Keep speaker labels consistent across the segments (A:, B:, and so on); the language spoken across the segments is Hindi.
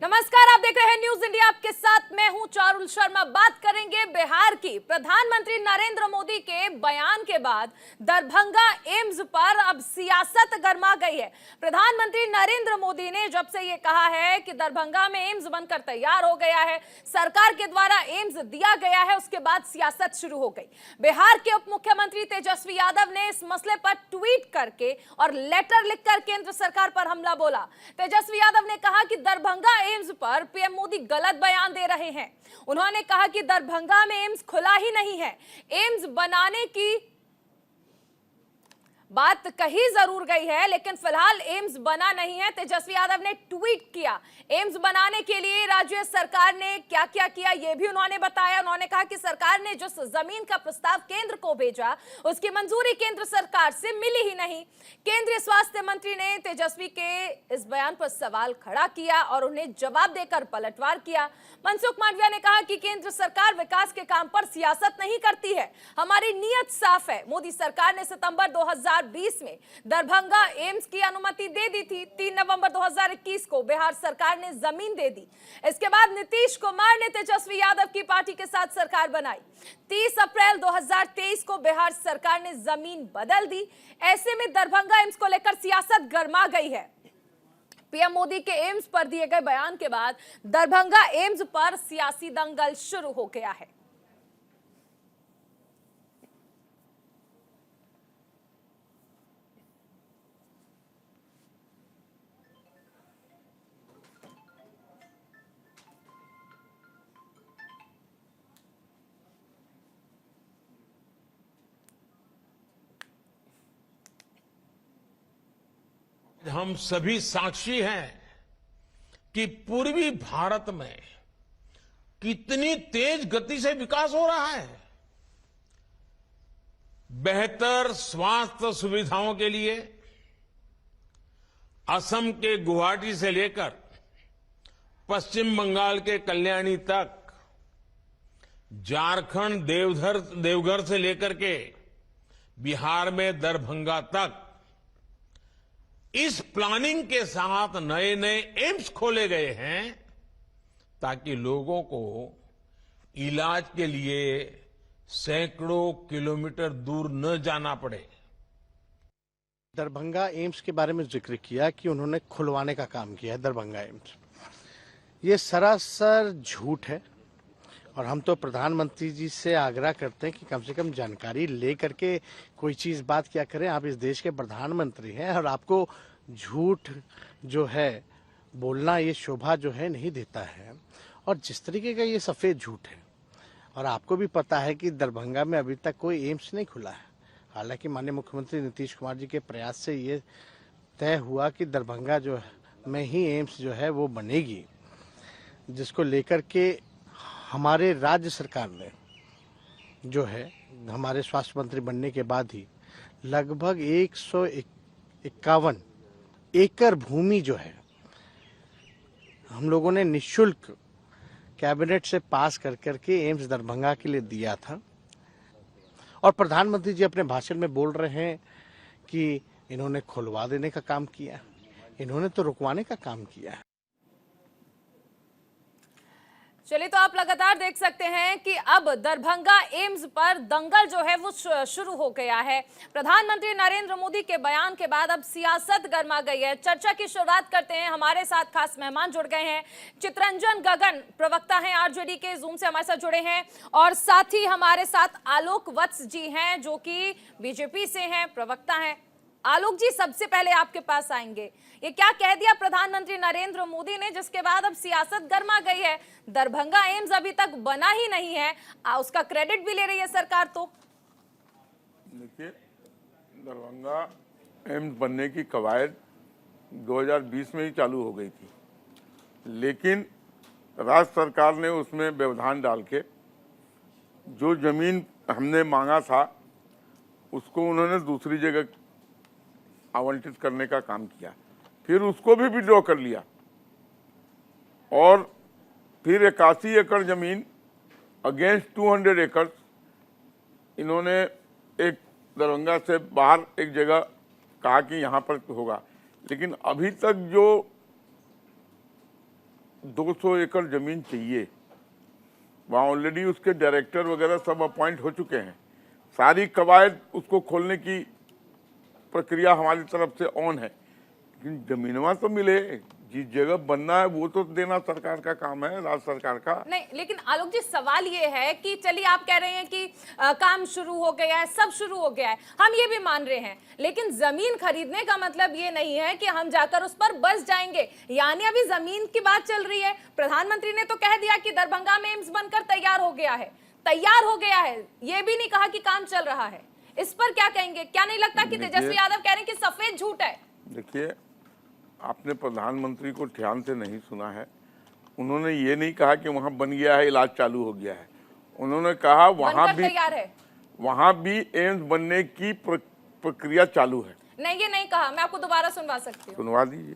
A: नमस्कार, आप देख रहे हैं न्यूज इंडिया। आपके साथ मैं हूं चारुल शर्मा। बात करेंगे बिहार की। प्रधानमंत्री नरेंद्र मोदी के बयान के बाद दरभंगा एम्स पर अब सियासत गर्मा गई है। प्रधानमंत्री नरेंद्र मोदी ने जब से ये कहा है कि दरभंगा में एम्स बनकर तैयार हो गया है, सरकार के द्वारा एम्स दिया गया है, उसके बाद सियासत शुरू हो गई। बिहार के उप मुख्यमंत्री तेजस्वी यादव ने इस मसले पर ट्वीट करके और लेटर लिखकर केंद्र सरकार पर हमला बोला। तेजस्वी यादव ने कहा कि दरभंगा एम्स पर पीएम मोदी गलत बयान दे रहे हैं। उन्होंने कहा कि दरभंगा में एम्स खुला ही नहीं है, एम्स बनाने की बात कही जरूर गई है, लेकिन फिलहाल एम्स बना नहीं है। तेजस्वी यादव ने ट्वीट किया। एम्स बनाने के लिए राज्य सरकार ने क्या क्या किया ये भी उन्होंने बताया। उन्होंने कहा कि सरकार ने जो जमीन का प्रस्ताव केंद्र को भेजा, उसकी मंजूरी केंद्र सरकार से मिली ही नहीं। केंद्रीय स्वास्थ्य मंत्री ने तेजस्वी के इस बयान पर सवाल खड़ा किया और उन्हें जवाब देकर पलटवार किया। मनसुख मांडविया ने कहा कि केंद्र सरकार विकास के काम पर सियासत नहीं करती है, हमारी नीयत साफ है। मोदी सरकार ने सितंबर 2020 में दरभंगा एम्स की अनुमति दे दी थी। 3 नवंबर 2021 को बिहार सरकार ने जमीन दे दी। इसके बाद नीतीश कुमार ने तेजस्वी यादव की पार्टी के साथ सरकार बनाई। 30 अप्रैल 2023 को बिहार सरकार ने जमीन बदल दी। ऐसे में दरभंगा एम्स को लेकर सियासत गर्मा गई है। पीएम मोदी के एम्स पर दिए गए बयान के बाद दरभंगा एम्स पर सियासी दंगल शुरू हो गया है।
B: हम सभी साक्षी हैं कि पूर्वी भारत में कितनी तेज गति से विकास हो रहा है। बेहतर स्वास्थ्य सुविधाओं के लिए असम के गुवाहाटी से लेकर पश्चिम बंगाल के कल्याणी तक, झारखंड देवघर से लेकर के बिहार में दरभंगा तक इस प्लानिंग के साथ नए नए एम्स खोले गए हैं ताकि लोगों को इलाज के लिए सैकड़ों किलोमीटर दूर न जाना पड़े।
C: दरभंगा एम्स के बारे में जिक्र किया कि उन्होंने खुलवाने का काम किया है दरभंगा एम्स। ये सरासर झूठ है और हम तो प्रधानमंत्री जी से आग्रह करते हैं कि कम से कम जानकारी ले करके कोई चीज बात क्या करें। आप इस देश के प्रधानमंत्री हैं और आपको झूठ जो है बोलना, ये शोभा जो है नहीं देता है। और जिस तरीके का ये सफेद झूठ है, और आपको भी पता है कि दरभंगा में अभी तक कोई एम्स नहीं खुला है। हालांकि माननीय मुख्यमंत्री नीतीश कुमार जी के प्रयास से ये तय हुआ कि दरभंगा जो में ही एम्स जो है वो बनेगी, जिसको लेकर के हमारे राज्य सरकार ने जो है हमारे स्वास्थ्य मंत्री बनने के बाद ही लगभग 151 एकड़ भूमि जो है हम लोगों ने निशुल्क कैबिनेट से पास कर करके एम्स दरभंगा के लिए दिया था। और प्रधानमंत्री जी अपने भाषण में बोल रहे हैं कि इन्होंने खुलवा देने का काम किया, इन्होंने तो रुकवाने का काम किया है।
A: चलिए, तो आप लगातार देख सकते हैं कि अब दरभंगा एम्स पर दंगल जो है वो शुरू हो गया है। प्रधानमंत्री नरेंद्र मोदी के बयान के बाद अब सियासत गर्मा गई है। चर्चा की शुरुआत करते हैं। हमारे साथ खास मेहमान जुड़ गए हैं। चित्रंजन गगन प्रवक्ता हैं आरजेडी के, जूम से हमारे साथ जुड़े हैं, और साथ ही हमारे साथ आलोक वत्स जी हैं जो कि बीजेपी से हैं, प्रवक्ता हैं। आलोक जी, सबसे पहले आपके पास आएंगे। ये क्या कह दिया प्रधानमंत्री नरेंद्र मोदी ने जिसके बाद अब सियासत गर्मा गई है? दरभंगा एम्स अभी तक बना ही नहीं है, उसका क्रेडिट भी ले रही है सरकार। तो
D: देखिए, दरभंगा एम्स बनने की कवायद 2020 में ही चालू हो गई थी, लेकिन राज्य सरकार ने उसमें व्यवधान डाल के जो जमीन हमने मांगा था उसको उन्होंने दूसरी जगह आवंटित करने का काम किया, फिर उसको भी विड्रॉ कर लिया और फिर 81 एकड़ जमीन अगेंस्ट 200 एकड़ इन्होंने एक दरभंगा से बाहर एक जगह कहा कि यहाँ पर होगा। लेकिन अभी तक जो 200 एकड़ जमीन चाहिए। वहाँ ऑलरेडी उसके डायरेक्टर वगैरह सब अपॉइंट हो चुके हैं। सारी कवायद उसको खोलने की प्रक्रिया हमारी तरफ से ऑन है, लेकिन जमीनवा तो मिले, जिस जगह बनना है वो तो देना सरकार का काम है, राज्य सरकार का।
A: नहीं, लेकिन आलोक जी सवाल ये है कि चलिए आप कह रहे हैं कि काम शुरू हो गया है, सब शुरू हो गया है, हम ये भी मान रहे हैं, लेकिन जमीन खरीदने का मतलब ये नहीं है कि हम जाकर उस पर बस जाएंगे। यानी अभी जमीन की बात चल रही है। प्रधानमंत्री ने तो कह दिया कि दरभंगा में एम्स बनकर तैयार हो गया है, ये भी नहीं कहा कि काम चल रहा है। इस पर क्या कहेंगे? क्या नहीं लगता कि तेजस्वी यादव कह रहे हैं कि सफेद झूठ है?
D: देखिए, आपने प्रधानमंत्री को ध्यान से नहीं सुना है। उन्होंने ये नहीं कहा कि वहां बन गया है, इलाज चालू हो गया है। उन्होंने कहा वहां भी एम्स बनने की प्रक्रिया चालू है।
A: नहीं, ये नहीं कहा। मैं आपको दोबारा सुनवा सकती हूँ।
D: सुनवा दीजिए।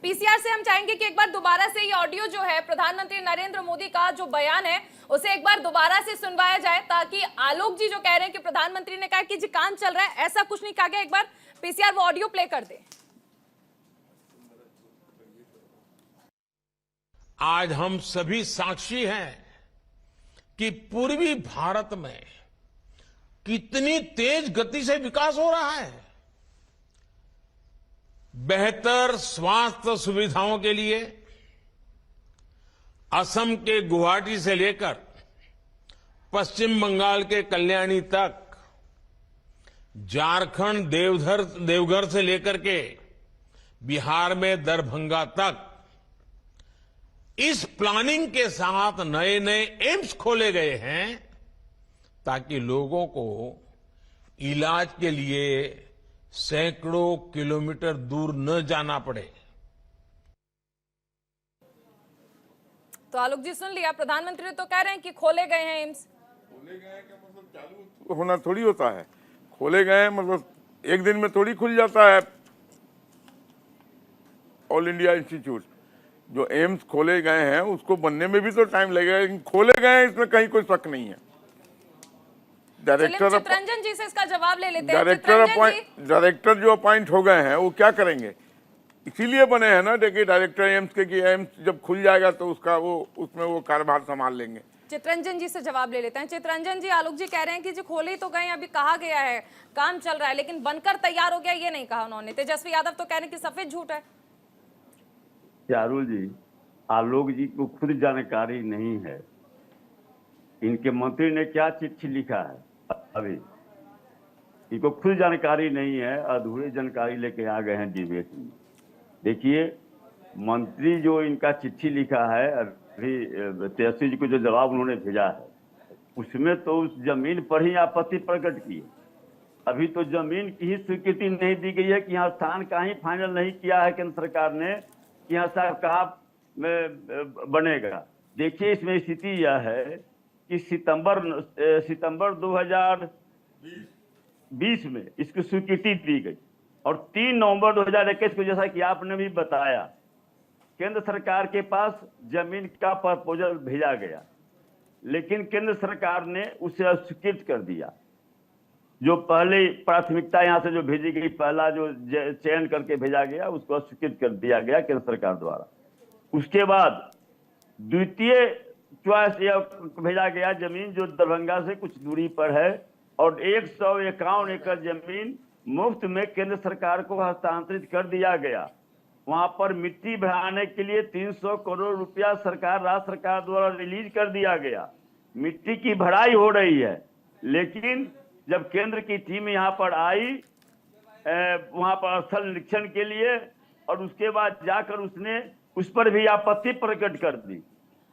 A: पीसीआर से हम चाहेंगे कि एक बार दोबारा से ये ऑडियो जो है प्रधानमंत्री नरेंद्र मोदी का जो बयान है उसे एक बार दोबारा से सुनवाया जाए, ताकि आलोक जी जो कह रहे हैं कि प्रधानमंत्री ने कहा कि जी काम चल रहा है, ऐसा कुछ नहीं कहा गया। एक बार पीसीआर वो ऑडियो प्ले कर दे।
B: आज हम सभी साक्षी हैं कि पूर्वी भारत में कितनी तेज गति से विकास हो रहा है। बेहतर स्वास्थ्य सुविधाओं के लिए असम के गुवाहाटी से लेकर पश्चिम बंगाल के कल्याणी तक, झारखंड देवघर से लेकर के बिहार में दरभंगा तक इस प्लानिंग के साथ नए नए एम्स खोले गए हैं, ताकि लोगों को इलाज के लिए सैकड़ों किलोमीटर दूर न जाना पड़े।
A: तो आलोक जी सुन लिया, प्रधानमंत्री तो कह रहे हैं कि खोले गए हैं एम्स।
D: खोले गए हैं का मतलब चालू होना थोड़ी होता है। खोले गए हैं मतलब एक दिन में थोड़ी खुल जाता है। ऑल इंडिया इंस्टीट्यूट जो एम्स खोले गए हैं उसको बनने में भी तो टाइम लगेगा, लेकिन खोले गए हैं इसमें कहीं कोई शक नहीं है।
A: चितरंजन जी से इसका जवाब ले लेते हैं।
D: डायरेक्टर जो अपॉइंट हो गए हैं वो क्या करेंगे? इसीलिए बने हैं ना, देखिए डायरेक्टर एम्स के कि एम्स जब खुल जाएगा तो उसमें वो कार्यभार संभाल लेंगे।
A: चितरंजन जी से जवाब ले लेते हैं। चितरंजन जी, आलोक जी कह रहे हैं कि जी खोले तो गए, अभी कहा गया है काम चल रहा है, लेकिन बनकर तैयार हो गया ये नहीं कहा उन्होंने। तेजस्वी यादव तो कह रहे हैं कि सफेद झूठ है।
E: चारू जी, आलोक जी को खुद जानकारी नहीं है इनके मंत्री ने क्या चिट्ठी लिखा है। अभी इनको खुद जानकारी नहीं है, अधूरी जानकारी लेके आ गए हैं डिबेट में। देखिए, मंत्री जो इनका चिट्ठी लिखा है, अभी तेजस्वी जी को जो जवाब उन्होंने भेजा है उसमें तो उस जमीन पर ही आपत्ति प्रकट की है। अभी तो जमीन की ही स्वीकृति नहीं दी गई है कि यहाँ स्थान का ही फाइनल नहीं किया है केंद्र सरकार ने कि यहाँ साहब कहाँ में बनेगा। देखिए, इसमें स्थिति यह है कि सितंबर 2020 में इसकी स्वीकृति दी गई और 3 नवंबर 2021 को, जैसा कि आपने भी बताया, केंद्र सरकार के पास जमीन का प्रपोजल भेजा गया, लेकिन केंद्र सरकार ने उसे अस्वीकृत कर दिया। जो पहले प्राथमिकता यहाँ से जो भेजी गई, पहला जो चयन करके भेजा गया उसको अस्वीकृत कर दिया गया केंद्र सरकार द्वारा। उसके बाद द्वितीय चॉइस भेजा गया जमीन जो दरभंगा से कुछ दूरी पर है और 151 एकड़ जमीन मुफ्त में केंद्र सरकार को हस्तांतरित कर दिया गया। वहां पर मिट्टी बढ़ाने के लिए 300 करोड़ रुपया राज्य सरकार द्वारा रिलीज कर दिया गया। मिट्टी की भराई हो रही है, लेकिन जब केंद्र की टीम यहाँ पर आई वहां पर स्थल निरीक्षण के लिए और उसके बाद जाकर उसने उस पर भी आपत्ति प्रकट कर दी।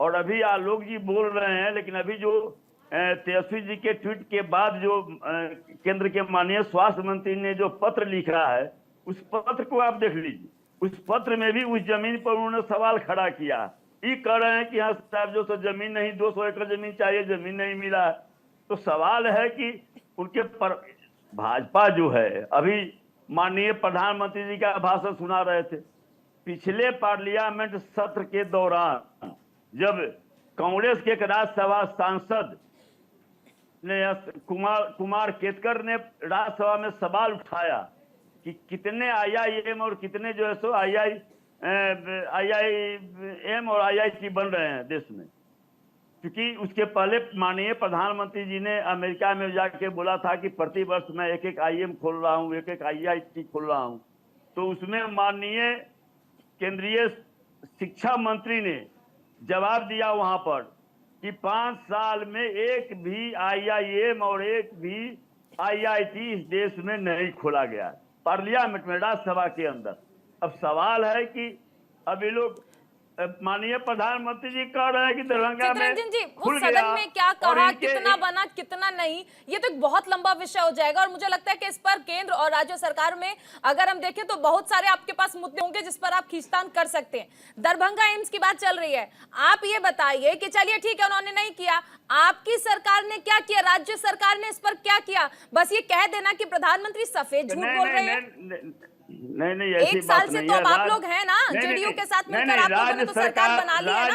E: और अभी आलोक जी बोल रहे हैं, लेकिन अभी जो तेजस्वी जी के ट्वीट के बाद जो केंद्र के माननीय स्वास्थ्य मंत्री ने जो पत्र लिखा है उस पत्र को आप देख लीजिए। उस पत्र में भी उस जमीन पर उन्होंने सवाल खड़ा किया। ये कह रहे हैं कि हाँ साहब जो जमीन नहीं, 200 एकड़ जमीन चाहिए, जमीन नहीं मिला है। तो सवाल है कि उनके पर भाजपा जो है, अभी माननीय प्रधानमंत्री जी का भाषण सुना रहे थे। पिछले पार्लियामेंट सत्र के दौरान जब कांग्रेस के एक राज्यसभा सांसद ने कुमार केतकर ने राज्यसभा में सवाल उठाया कि कितने IIM और कितने जो है सो IIM और IIT बन रहे हैं देश में। क्योंकि उसके पहले माननीय प्रधानमंत्री जी ने अमेरिका में जाके बोला था कि प्रति वर्ष मैं एक एक IIM खोल रहा हूँ, एक एक IIT खोल रहा हूँ। तो उसमें माननीय केंद्रीय शिक्षा मंत्री ने जवाब दिया वहां पर कि 5 साल में एक भी IIM और एक भी IIT इस देश में नहीं खोला गया, पार्लियामेंट में, राज्यसभा के अंदर। अब सवाल है कि अभी लोग माननीय प्रधानमंत्री जी कह रहे हैं कि दरभंगा में
A: चितरंजन जी वो
E: खुल
A: सदन
E: गया
A: में क्या
E: और
A: कहा,
E: इनके
A: कितना बना कितना नहीं, ये तो एक बहुत लंबा विषय हो जाएगा। और मुझे लगता है कि इस पर केंद्र और राज्य सरकार में अगर हम देखें तो बहुत सारे आपके पास मुद्दे होंगे जिस पर आप खींचतान कर सकते हैं। दरभंगा एम्स की बात चल रही है, आप ये बताइए कि चलिए ठीक है उन्होंने नहीं किया, आपकी सरकार ने क्या किया, राज्य सरकार ने इस पर क्या किया? बस ये कह देना कि प्रधानमंत्री सफेद झूठ बोल रहे हैं।
E: नहीं ऐसी
A: एक साल
E: बात
A: से
E: नहीं
A: तो
E: है।
A: अब आप लोग हैं ना जेडीयू के साथ मिलकर, आप लोगों ने तो सरकार बना ली है ना।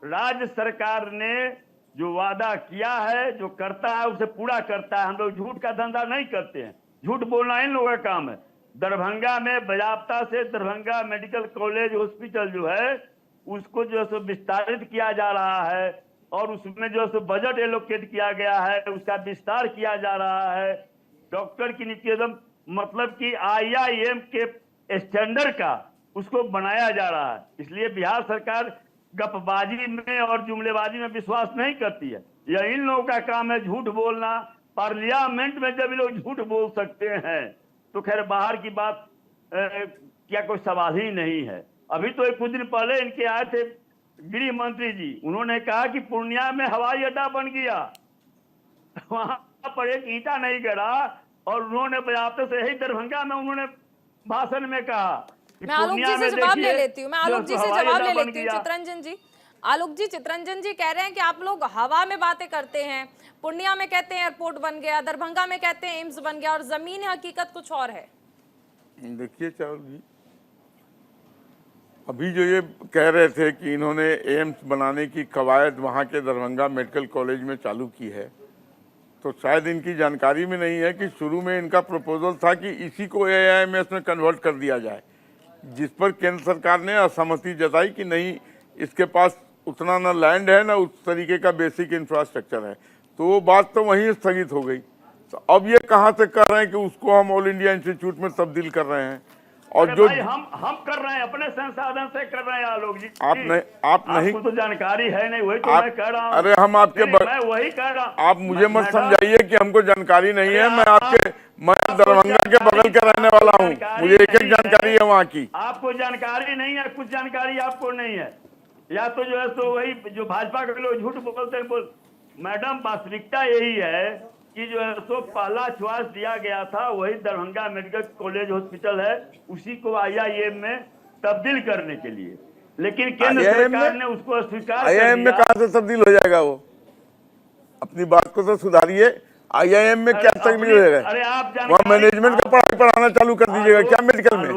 E: राज्य सरकार ने जो वादा किया है, जो करता है उसे पूरा करता है। हम लोग झूठ का धंधा नहीं करते हैं, झूठ बोलना इन लोगों का काम है। दरभंगा में बाजाप्ता से दरभंगा मेडिकल कॉलेज हॉस्पिटल जो है उसको जो है सो विस्तारित किया जा रहा है और उसमें जो है सो बजट एलोकेट किया गया है, उसका विस्तार किया जा रहा है। डॉक्टर की नियुक्ति एकदम मतलब कि IIM के स्टैंडर्ड का उसको बनाया जा रहा है। इसलिए बिहार सरकार गपबाजी में और जुमलेबाजी में विश्वास नहीं करती है। यह इन लोगों का काम है झूठ बोलना। पार्लियामेंट में जब ये लोग झूठ बोल सकते हैं तो खैर बाहर की बात क्या कोई सवाल ही नहीं है। अभी तो कुछ दिन पहले इनके आए थे गृह मंत्री जी, उन्होंने कहा कि पूर्णिया में हवाई अड्डा बन गया, वहां पर एक ईंटा नहीं गिरा। और उन्होंने बाजाप्ते से यही दरभंगा में उन्होंने भाषण में कहा।
A: मैं आलोक जी से जवाब ले लेती हूँ, चितरंजन जी। आलोक जी, चितरंजन जी कह रहे हैं कि आप लोग हवा में बातें करते हैं, पूर्णिया में कहते हैं एयरपोर्ट बन गया, दरभंगा में कहते हैं एम्स बन गया और जमीन हकीकत कुछ और है।
D: देखिए चावल जी, अभी जो ये कह रहे थे कि इन्होंने एम्स बनाने की कवायद वहाँ के दरभंगा मेडिकल कॉलेज में चालू की है, तो शायद इनकी जानकारी में नहीं है कि शुरू में इनका प्रपोजल था कि इसी को AIMS में कन्वर्ट कर दिया जाए, जिस पर केंद्र सरकार ने असहमति जताई कि नहीं, इसके पास उतना न लैंड है न उस तरीके का बेसिक इंफ्रास्ट्रक्चर है। तो वो बात तो वहीं स्थगित हो गई। तो अब ये कहाँ से कर रहे हैं कि उसको हम ऑल इंडिया इंस्टीट्यूट में तब्दील कर रहे हैं? और जो
E: हम कर रहे हैं अपने संसाधन से कर रहे हैं आलोक जी।
D: आप नहीं,
E: आपको तो जानकारी है नहीं, वही तो मैं कह रहा हूँ।
D: अरे हम आपके
E: मैं वही कह रहा हूँ।
D: आप मुझे मत समझाइए कि हमको जानकारी नहीं है। मैं दरभंगा के बगल का रहने वाला हूँ, मुझे एक जानकारी है वहाँ की।
E: आपको जानकारी नहीं है, कुछ जानकारी आपको नहीं है, या तो जो है सो वही जो भाजपा के लोग झूठ बोलते हैं। मैडम वास्तविकता यही है कि जो है सो पहला चॉइस दिया गया था वही दरभंगा मेडिकल कॉलेज हॉस्पिटल है, उसी को IIM में तब्दील करने के लिए, लेकिन केंद्र सरकार ने उसको स्वीकार कर दिया।
D: IIM में कहाँ से तब्दील हो जाएगा? वो अपनी बात को तो सुधारिए। IIM में क्या तब्दील हो जाएगा?
E: अरे आप
D: वहाँ मैनेजमेंट का पढ़ाना चालू कर दीजिएगा क्या मेडिकल में?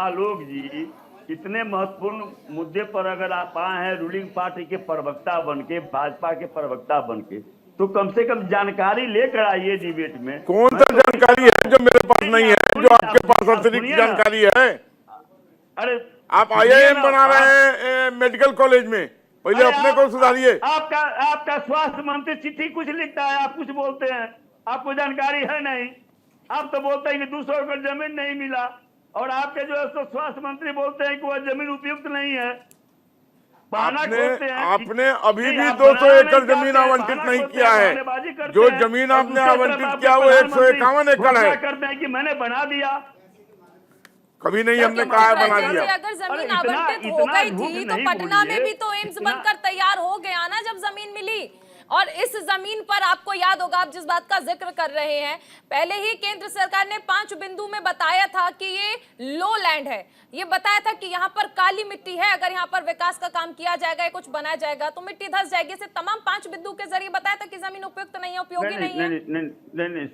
E: आलोक जी इतने महत्वपूर्ण मुद्दे पर अगर आप आए हैं रूलिंग पार्टी के प्रवक्ता बन के, भाजपा के प्रवक्ता बन के, तो कम से कम जानकारी लेकर आइए डिबेट में।
D: कौन सा जानकारी है जो मेरे पास नहीं है, जो आपके पास अतिरिक्त जानकारी है?
E: अरे
D: आप IIM बना रहे हैं मेडिकल कॉलेज में, पहले अपने को सुधारिए।
E: आपका स्वास्थ्य मंत्री चिट्ठी कुछ लिखता है, आप कुछ बोलते हैं, आपको जानकारी है नहीं। आप तो बोलते हैं कि 200 एकड़ जमीन नहीं मिला, और आपके जो है स्वास्थ्य मंत्री बोलते हैं कि वह जमीन उपयुक्त नहीं है।
D: आपने अभी भी 200 एकड़ जमीन आवंटित नहीं किया है। जो जमीन आपने आवंटित किया वो 151 एकड़ है।
E: करते हैं कि मैंने बना दिया,
D: कभी नहीं हमने कहा है बना दिया।
A: अगर जमीन आवंटित हो गई थी तो पटना में भी तो एम्स बनकर तैयार हो गया ना जब जमीन मिली। और इस जमीन पर आपको याद होगा, आप जिस बात का जिक्र कर रहे हैं, पहले ही केंद्र सरकार ने 5 बिंदु में बताया था कि ये लो लैंड है, ये बताया था कि यहाँ पर काली मिट्टी है, अगर यहाँ पर विकास का काम किया जाएगा, कुछ बनाया जाएगा तो मिट्टी धंस जाएगी। इसे तमाम 5 बिंदु के जरिए बताया था कि जमीन उपयुक्त नहीं है, उपयोगी नहीं है।
E: नहीं,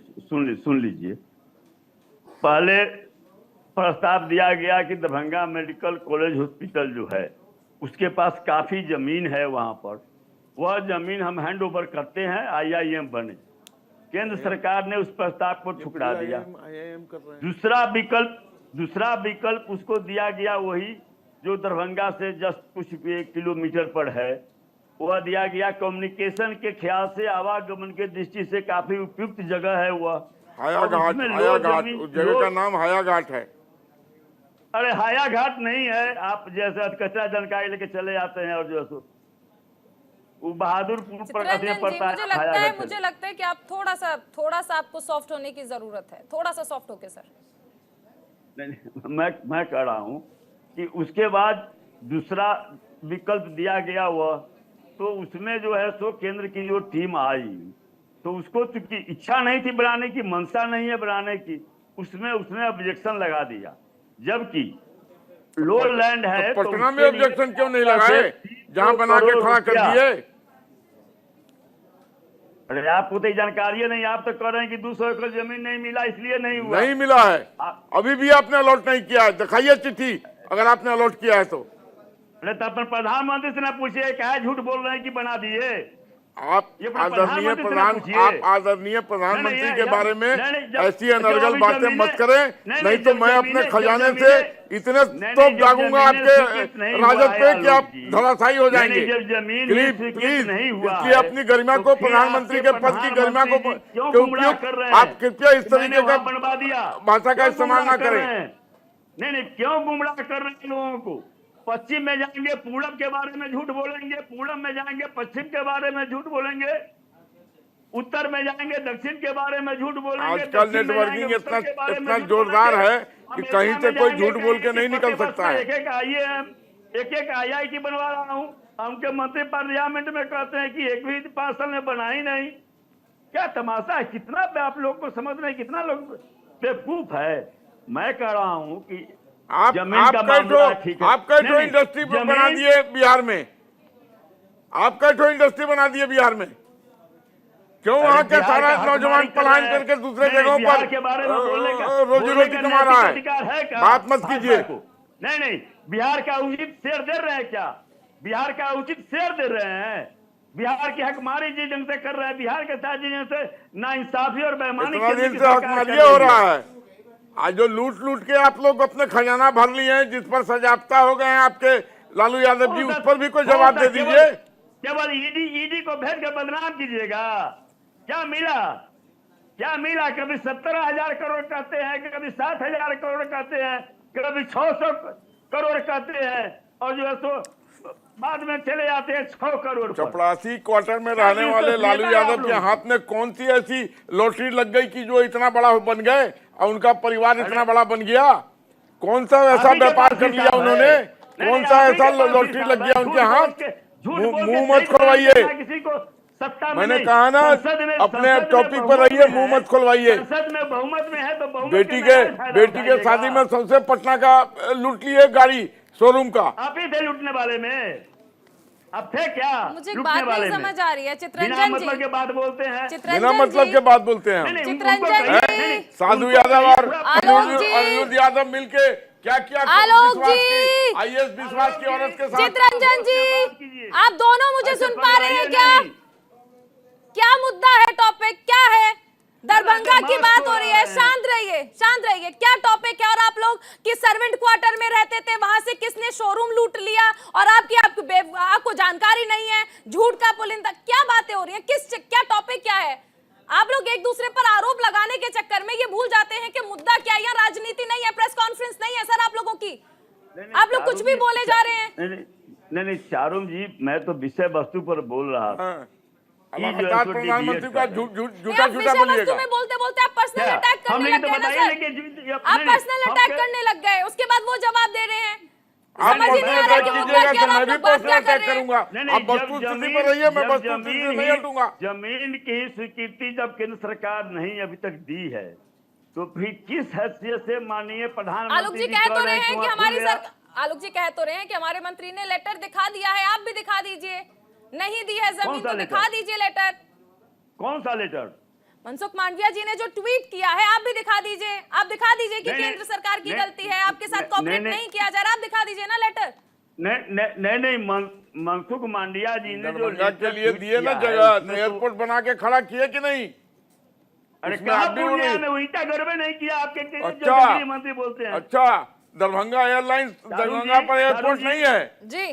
E: सुन लीजिए। पहले प्रस्ताव दिया गया कि दरभंगा मेडिकल कॉलेज हॉस्पिटल जो है उसके पास काफी जमीन है, वहां पर वह जमीन हम हैंड ओवर करते हैं, IIM बने। केंद्र सरकार ने उस प्रस्ताव को ठुकरा दिया। दूसरा विकल्प दूसरा विकल्प उसको दिया गया वही जो दरभंगा से जस्ट कुछ किलोमीटर पर है, वह दिया गया। कम्युनिकेशन के ख्याल से आवागमन के दृष्टि से काफी उपयुक्त जगह है वह।
D: हाया घाट, हाया घाट, उस जगह का नाम हाया घाट है।
E: अरे हाया घाट नहीं है, आप जैसे कचरा जानकारी लेके चले जाते हैं और जो है वो बहादुरपुर पर
A: चित्ररंजन जी,
E: पड़ता है।
A: मुझे लगता है कि आप थोड़ा सा आपको सॉफ्ट होने की जरूरत है, थोड़ा सा सॉफ्ट होके सर।
E: नहीं, मैं कह रहा हूं कि उसके बाद दूसरा विकल्प दिया गया वह, तो उसमें जो है सो केंद्र की जो टीम आई तो उसको चूंकि इच्छा नहीं थी बनाने की, मंशा नहीं है बनाने की, उसमें उसने ऑब्जेक्शन लगा दिया। जबकि लोअर लैंड है
D: तो पटना में ऑब्जेक्शन क्यों नहीं लगाए जहां बना के खड़ा कर दिए?
E: अरे आपको तो जानकारी नहीं, आप तो कह रहे हैं कि 200 एकड़ जमीन नहीं मिला इसलिए नहीं हुआ।
D: नहीं मिला है, अभी भी आपने अलॉट नहीं किया है। दिखाइए चिट्ठी अगर आपने अलॉट किया है तो।
E: अरे तो अपन प्रधानमंत्री से ना पूछिए, क्या झूठ बोल रहे हैं कि बना दिए?
D: आप आदरणीय प्रधानमंत्री के बारे में ऐसी अनर्गल बातें मत करें, नहीं तो मैं अपने खजाने से इतने तोप दागूंगा आपके राजद पे कि आप धराशायी हो जाएंगे। प्लीज इसलिए अपनी गरिमा को, प्रधानमंत्री के पद की गरिमा को आप कृपया इस तरीके का भाषा का इस्तेमाल ना करें।
E: नहीं, क्यों गुमराह कर रहे हैं लोगों को? पश्चिम में जाएंगे पूरब के बारे में झूठ बोलेंगे, पूरब में जाएंगे पश्चिम के बारे में झूठ बोलेंगे, उत्तर में जाएंगे दक्षिण के बारे में झूट बोलेंगे।
D: आजकल नेटवर्किंग इतना जोरदार है कि कहीं से कोई झूठ बोल के नहीं निकल सकता है।
E: एक IIT बनवा रहा हूँ, उनके मंत्री पार्लियामेंट में कहते हैं कि एक भी 5 साल में बना ही नहीं। क्या तमाशा है? कितना आप लोग को समझ रहे हैं, कितना लोग बेवकूफ है। मैं कह रहा हूँ कि
D: आप कई इंडस्ट्री बना दिए बिहार में, आप कई इंडस्ट्री बना दिए बिहार में, क्यों वहाँ के सारा नौजवान पलायन करके दूसरे जगहों पर रोजी रोटी कमा रहा है? बात मत कीजिए।
E: नहीं, बिहार का उचित शेयर दे रहे हैं क्या? बिहार का उचित शेयर दे रहे हैं? बिहार की हकमारी जिस ढंग से कर रहे हैं, बिहार के साथ जिस ढंग से नाइंसाफी और बेईमानी
D: हकमारिया हो रहा है। आज जो लूट के आप लोग अपने खजाना भर लिए हैं, जिस पर सजाप्ता हो गए हैं आपके लालू यादव जी, उस पर भी कोई जवाब दे दीजिए।
E: केवल ईडी को भेज कर बदनाम कीजिएगा? क्या मिला? कभी 17,000 करोड़ कहते हैं, कभी 7,000 करोड़ कहते हैं, कभी 600 करोड़ कहते हैं, और जो है सो बाद में चले जाते हैं 6 करोड़।
D: चपरासी क्वार्टर में रहने वाले लालू यादव के हाथ में कौन सी ऐसी लॉटरी लग गई कि जो इतना बड़ा बन गए और उनका परिवार इतना बड़ा बन गया? कौन सा ऐसा व्यापार कर लिया उन्होंने? कौन सा ऐसा लॉटरी लग गया उनके हाथ? मुंह मत खोलवाइए।
E: किसी को सत्ता में
D: मैंने कहा ना, अपने टॉपिक पर रहिए, मुंह मत खोलवाइए।
E: संसद में बहुमत में है तो बहुमत
D: बेटी के शादी में सबसे पटना का लूट लिए गाड़ी शोरूम का।
E: आप ही थे लूटने वाले में, अब थे क्या?
A: मुझे एक बात नहीं समझ आ रही है चित्ररंजन जी,
E: मतलब के बात बोलते हैं,
D: बिना मतलब के बात बोलते हैं।
A: चित्ररंजन जी,
D: साधु यादव और अनिरुद्ध यादव मिलके क्या किया?
A: आलोक जी,
D: IAS विश्वास की औरत के साथ।
A: चित्ररंजन जी, आप दोनों मुझे सुन पा रहे हैं क्या? क्या मुद्दा है? टॉपिक क्या है? दरभंगा की बात हो रही है। शांत रहिए। क्या टॉपिक है? और आप लोग कि सर्वेंट क्वार्टर में रहते थे, वहां से किसने शोरूम लूट लिया और आपको जानकारी नहीं है, झूठ का पुलिंदा, क्या बातें हो रही है? क्या टॉपिक क्या है? आप लोग एक दूसरे पर आरोप लगाने के चक्कर में ये भूल जाते हैं कि मुद्दा क्या है। यहाँ राजनीति नहीं है, प्रेस कॉन्फ्रेंस नहीं है सर आप लोगों की। आप लोग कुछ भी बोले जा रहे हैं।
E: नहीं चारुम जी, मैं तो विषय वस्तु पर बोल रहा था।
D: प्रधानमंत्री का झूठा
A: बोलिएगा। बोलते आप पर्सनल अटैक करने लग गए ना सर। आप पर्सनल अटैक करने लग गए, उसके बाद वो जवाब दे रहे हैं। समझ ही नहीं आ रहा कि मुद्दा क्या है, आप लोग बात क्या कर रहे हैं।
D: आप वस्तुस्थिति पर रहिए, मैं वस्तुस्थिति से नहीं हटूंगा।
E: जमीन की स्वीकृति जब केंद्र सरकार नहीं अभी तक दी है, तो फिर किस हैसियत से माननीय प्रधानमंत्री
A: आलोक जी कह तो रहे हैं कि हमारे मंत्री ने लेटर दिखा दिया है, आप भी दिखा दीजिए। नहीं दी है जमीन तो दिखा दीजिए लेटर।
E: कौन सा लेटर?
A: मनसुख मांडविया जी ने जो ट्वीट किया है, आप भी दिखा दीजिए। आप दिखा दीजिए कि केंद्र सरकार की गलती है, आपके साथ कोऑपरेट नहीं किया जा रहा। आप दिखा दीजिए ना लेटर।
E: नहीं, मनसुख मांडविया जी ने जो
D: के लिए दिए ना जगह, एयरपोर्ट बना के खड़ा किए कि नहीं?
E: अरे
D: उसमें
E: कहाँ
D: आप भी
E: पूर्णिया
D: बोली।
E: में वो ईटागढ़ में नहीं किया आपके जो
D: अच्छा।
E: केंद्रीय मंत्री बोलते हैं।
D: अच्छा, दरभंगा एयरलाइंस दरभंगा पर एयरपोर्ट नहीं है।
A: जी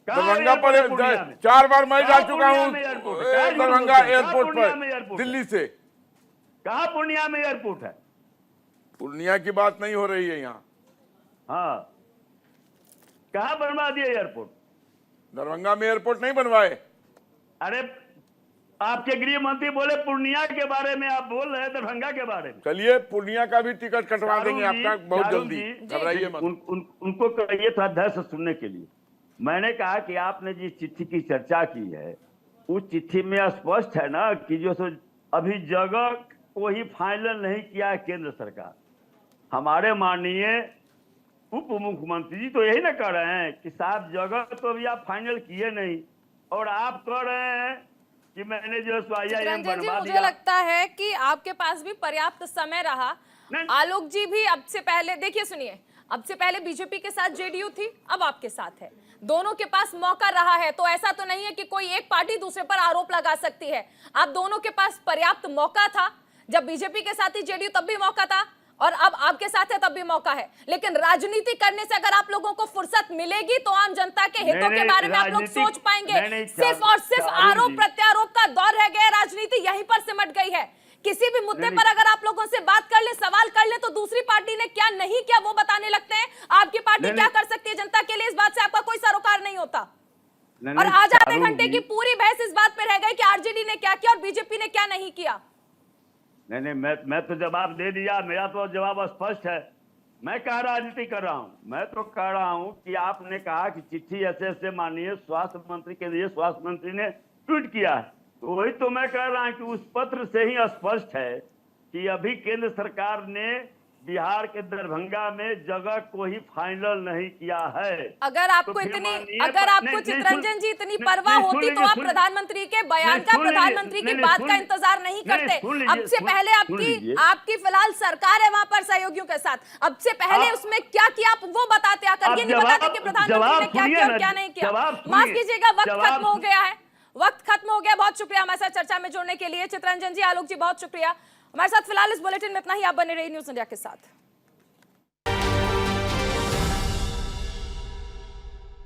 E: कहाँ
D: दरभंगा पर
E: एयरपोर्ट है पूर्णिया में?
D: 4 बार मैं जा
E: कहाँ
D: चुका
E: पूर्णिया
D: हूँ
E: में एयरपोर्ट है? कहाँ झूठ
D: दरभंगा
E: बोलते हैं? कहाँ
D: एयरपोर्ट
E: पूर्णिया में
D: पर
E: एयरपोर्ट है?
D: दिल्ली से।
E: कहाँ पूर्णिया में एयरपोर्ट है?
D: पूर्णिया की बात नहीं हो रही है यहाँ।
E: हाँ, कहाँ बनवा दिया एयरपोर्ट?
D: दरभंगा में एयरपोर्ट नहीं बनवाए।
E: अरे आपके गृह मंत्री बोले पूर्णिया के बारे में, आप बोल रहे हैं दरभंगा के बारे में।
D: चलिए पूर्णिया का भी टिकट कटवा
E: शाहरुख
D: देंगे
E: जी,
D: आपका बहुत
E: शाहरुख
D: जल्दी,
E: जी,
D: घबराइए मत।
E: उनको कहिए था धैर्य से सुनने के लिए। मैंने कहा कि आपने जिस चिट्ठी की चर्चा की है उस चिट्ठी में स्पष्ट है ना कि जो सो अभी जगह को ही फाइनल नहीं किया है केंद्र सरकार। हमारे माननीय उप मुख्यमंत्री जी तो यही ना कह रहे हैं कि साहब जगह तो अभी आप फाइनल किए नहीं, और आप कह रहे हैं कि मैंने जो IIM
A: रंजन जी,
E: बनवा
A: मुझे
E: दिया।
A: लगता है कि आपके पास भी पर्याप्त समय रहा।
E: नहीं।
A: आलोक जी भी अब से पहले, देखिए सुनिए, अब से पहले बीजेपी के साथ जेडीयू थी, अब आपके साथ है, दोनों के पास मौका रहा है, तो ऐसा तो नहीं है कि कोई एक पार्टी दूसरे पर आरोप लगा सकती है। आप दोनों के पास पर्याप्त मौका था, जब बीजेपी के साथ ही जेडीयू तब भी मौका था, और अब आपके साथ है तब भी मौका है। लेकिन राजनीति करने से अगर आप लोगों को फुर्सत मिलेगी तो आम जनता के हितों के बारे में आप लोग सोच पाएंगे। सिर्फ और सिर्फ आरोप प्रत्यारोप का दौर रह गया, राजनीति यहीं पर सिमट गई है। किसी भी मुद्दे पर अगर आप लोगों से बात कर ले, सवाल कर ले, तो दूसरी पार्टी ने क्या नहीं किया वो बताने लगते हैं। आपकी पार्टी क्या कर सकती है जनता के लिए, इस बात से आपका कोई सरोकार नहीं होता। और आज आधे घंटे की पूरी बहस इस बात पे रह गई कि आरजेडी ने क्या किया और बीजेपी ने क्या नहीं किया।
E: नहीं, मैं तो जवाब दे दिया, मेरा तो जवाब स्पष्ट है। मैं क्या राजनीति कर रहा हूं? मैं तो कह रहा हूं कि आपने कहा कि चिट्ठी ऐसे माननीय स्वास्थ्य मंत्री के लिए स्वास्थ्य मंत्री ने ट्वीट किया है, तो वही तो मैं कह रहा हूं कि उस पत्र से ही स्पष्ट है कि अभी केंद्र सरकार ने बिहार के दरभंगा में जगह को ही फाइनल नहीं चिट्ठा है।
A: अगर आपको चितरंजन जी इतनी परवाह होती तो आप प्रधानमंत्री के बयान का, प्रधानमंत्री की बात का इंतजार नहीं करते। अब से पहले आपकी फिलहाल सरकार है वहां पर सहयोगियों के साथ, अब से पहले उसमें क्या किया आप वो बताते आकर, ये नहीं बताते कि प्रधानमंत्री ने क्या किया और क्या नहीं किया। माफ कीजिएगा, वक्त खत्म हो गया है, वक्त खत्म हो गया। बहुत शुक्रिया हमारे साथ चर्चा में जुड़ने के लिए चितरंजन जी, आलोक जी, बहुत शुक्रिया। हमारे साथ फिलहाल इस बुलेटिन में इतना ही। आप बने रहिए न्यूज़ इंडिया के साथ।